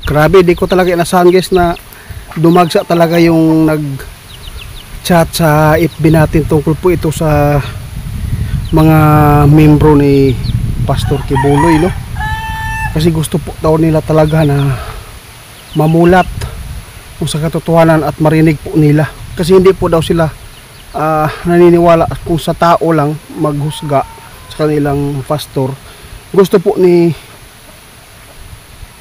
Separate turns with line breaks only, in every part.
Grabe, di ko talaga inasahan guys na dumagsa talaga yung nag-chat sa FB natin tungkol po ito sa mga membro ni Pastor Kibuloy, no? Kasi gusto po daw nila talaga na mamulat kung sa katotohanan at marinig po nila. Kasi hindi po daw sila naniniwala kung sa tao lang maghusga sa kanilang pastor. Gusto po ni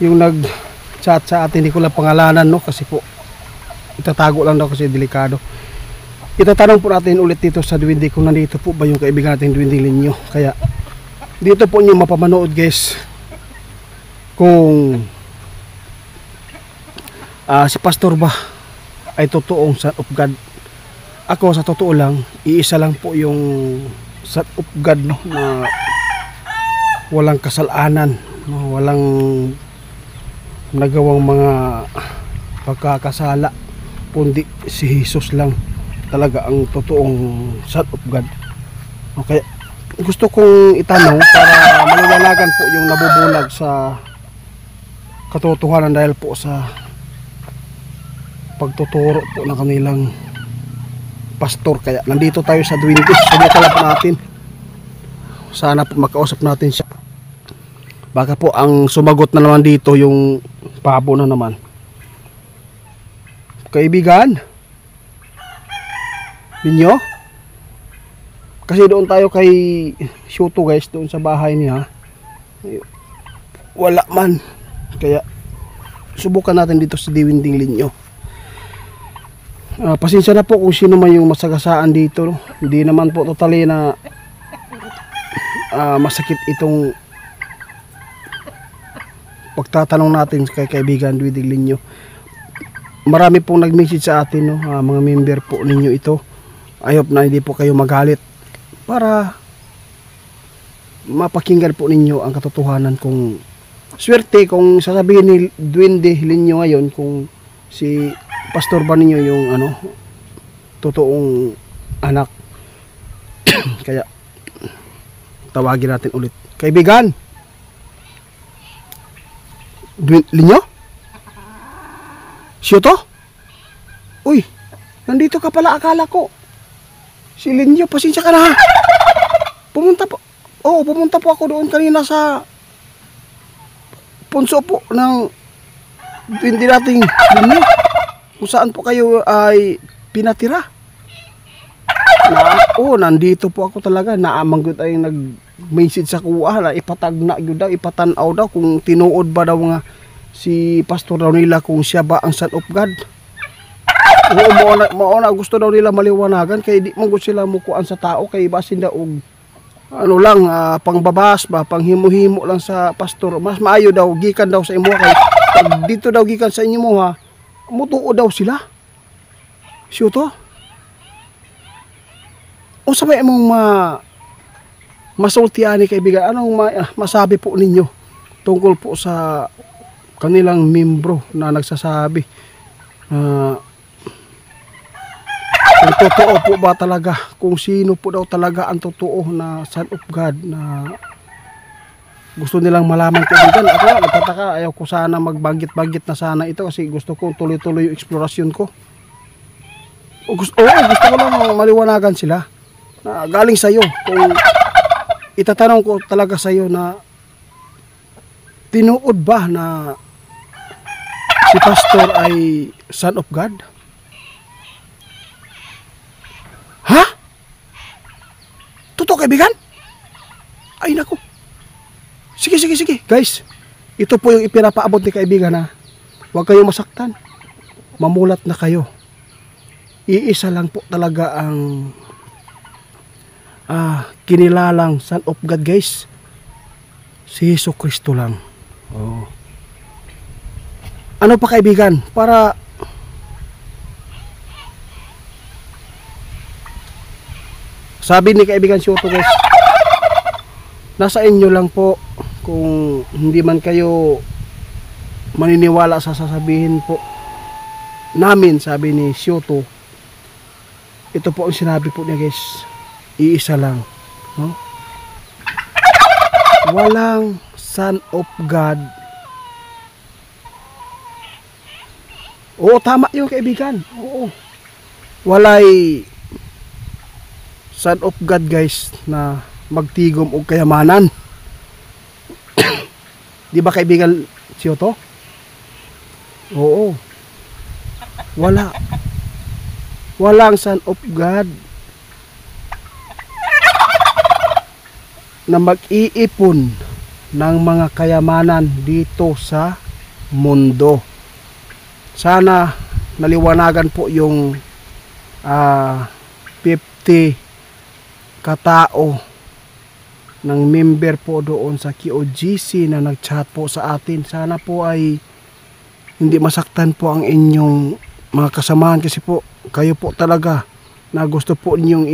yung nag-chat sa atin, hindi ko lang pangalanan, no? Kasi po itatago lang daw kasi delikado. Itatanong po natin ulit dito sa Duwende kung nandito po ba yung kaibigan natin Duwende Linyo. Kaya dito po nyo mapapanood guys kung si pastor ba ay totoong Son of God. Ako sa totoo lang, iisa lang po yung Son of God, no, na walang kasalanan, no, walang nagawang mga pagkakasala, kundi si Jesus lang talaga ang totoong Son of God. Okay, gusto kong itanong para maliwanagan po yung nabubulag sa katotohanan dahil po sa pagtuturo po ng kanilang pastor. Kaya nandito tayo sa Duwende. Subukan lang po natin, sana po makausap natin siya. Baka po ang sumagot na naman dito yung pabo na naman. Kaibigan ninyo, kasi doon tayo kay Shoto guys, doon sa bahay niya wala man. Kaya subukan natin dito sa Duwende Linyo. Pasensya na po kung sino man yung masagasaan dito, no? Hindi naman po totally na masakit itong pagtatanong natin kay kaibigan Duwende Linyo. Marami pong nag-message sa atin, no? Mga member po ninyo ito. I hope na hindi po kayo magalit, para mapakinggan po ninyo ang katotohanan. Kung swerte, kung sasabihin ni Duwende Linyo ngayon kung si pastor ba ninyo yung totoong anak. Kaya tawagin natin ulit. Kaibigan Linyo? Siyo to? Uy, nandito ka pala, akala ko si Linyo. Pasensya ka na ha. Pumunta po ako doon kanina sa punso po ng Duwende nating Linyo, kung saan po kayo ay pinatira. Nandito po ako talaga. Naamang gud ay nag-message sa kuha na ipatagna gyud daw, ipatanaw daw kung tinuod ba daw nga si pastor daw nila kung siya ba ang Son of God. Mauna gusto daw nila maliwanagan, kay di man gud sila mukuan sa tao, kay basin daw og pangbabas ba, panghimu-himo lang sa pastor. Mas maayo daw gikan daw sa imo, kay pag dito daw gikan sa inyo mo ha, mutuo daw sila. Siyo to? O sa may mong masultihan ni kaibigan, anong masabi po ninyo tungkol po sa kanilang membro na nagsasabi kung totoo po ba talaga, kung sino po daw talaga ang totoo na Son of God na gusto nilang malaman, kaibigan. Ako nagtataka, ayaw ko sana magbanggit-banggit na sana ito kasi gusto ko tuloy-tuloy yung eksplorasyon ko. Gusto ko lang maliwanagan sila na galing sa'yo. Kung itatanong ko talaga sa'yo na tinuod ba na si pastor ay Son of God? Ha? Totoo, kaibigan? Ay naku. Sige. Guys, ito po yung ipinapaabot ni kaibigan na huwag kayong masaktan. Mamulat na kayo. Iisa lang po talaga ang kinilalang Son of God, guys. Si Hesus Kristo lang. Ano pa, kaibigan? Para sabi ni kaibigan Shoto, guys, nasa inyo lang po kung hindi man kayo maniniwala sa sasabihin po namin. Sabi ni Shoto, ito po ang sinabi po niya, guys, iisa lang, no? Walang Son of God Oo, tama yung kaibigan. Oo. Walay son of God guys na magtigom og kayamanan. Di ba kaibigan si Otto? Oo. Wala. Walang son of God na mag-iipon ng mga kayamanan dito sa mundo. Sana naliwanagan po yung 50 katao ng member po doon sa QOGC na nag-chat po sa atin. Sana po ay hindi masaktan po ang inyong mga kasamahan kasi po kayo po talaga na gusto po ninyong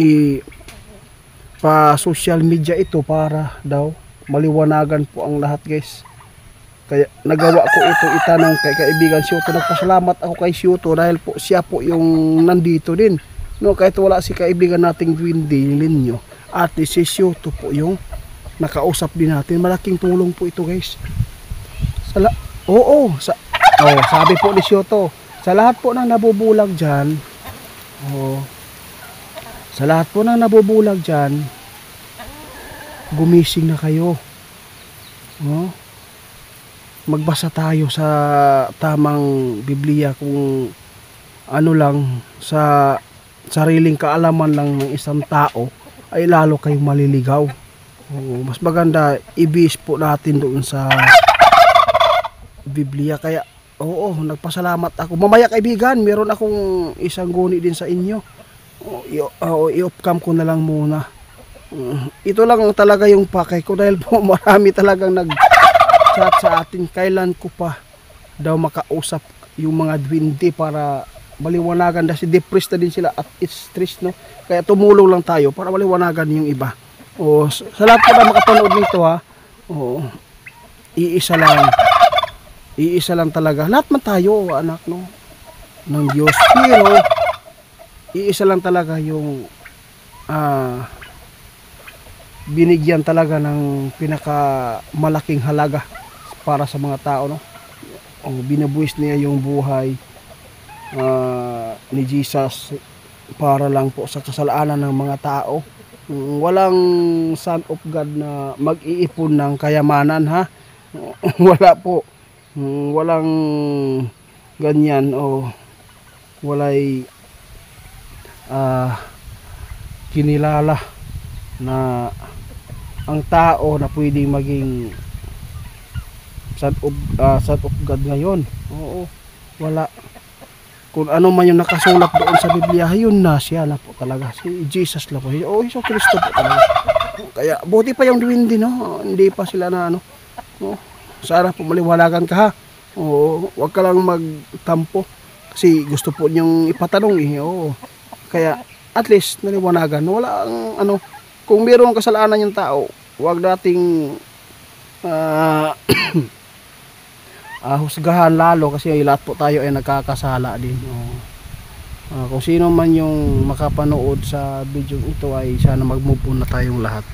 pa social media ito para daw maliwanagan po ang lahat guys. Kaya nagawa ko ito itanong kay kaibigan si Otto. Nagpasalamat ako kay si Otto dahil po siya po yung nandito din. No, kahit wala si kaibigan nating Dwindly Linyo at si Otto po yung nakausap din natin. Malaking tulong po ito guys. Sabi po ni si Otto, sa lahat po ng nabubulag dyan, sa lahat po ng nabubulag dyan, gumising na kayo. Magbasa tayo sa tamang Biblia kung ano lang sa sariling kaalaman lang ng isang tao ay lalo kayong maliligaw. Mas maganda ibis po natin doon sa Biblia. Kaya nagpasalamat ako. Mamaya kaibigan, meron akong isang guni din sa inyo. I-off-cam ko na lang muna. Ito lang talaga yung pakay ko dahil po marami talagang nag-chat sa atin. Kailan ko pa daw makausap yung mga Dwindly para maliwanagan dahil depressed na din sila at it's stress, no? Kaya tumulong lang tayo para maliwanagan yung iba. Sa lahat po na makapanood nito iisa lang talaga. Lahat man tayo anak ng Diyos, pero iisa lang talaga yung binigyan talaga ng pinakamalaking halaga para sa mga tao, no? Binabuwis niya yung buhay ni Jesus para lang po sa kasalanan ng mga tao. Walang son of God na mag-iipon ng kayamanan, ha? Wala po. Walang ganyan walay kinilala na ang tao na pwedeng maging son of God ngayon. Wala. Kung ano man yung nakasulat doon sa Biblia, yun na siya na po talaga. Si Jesus lang po. Iso Kristo po talaga. Kaya buti pa yung Dwindly, no? Hindi pa sila na sana po maliwanagan ka, ha? Wag ka lang magtampo kasi gusto po niyong ipatanong Kaya at least naliwanagan. Wala ang kung mayroong kasalanan yung tao, wag nating husgahan lalo kasi lahat po tayo ay nagkakasala din. Kung sino man yung makapanood sa video ito ay sana mag-move on na tayong lahat.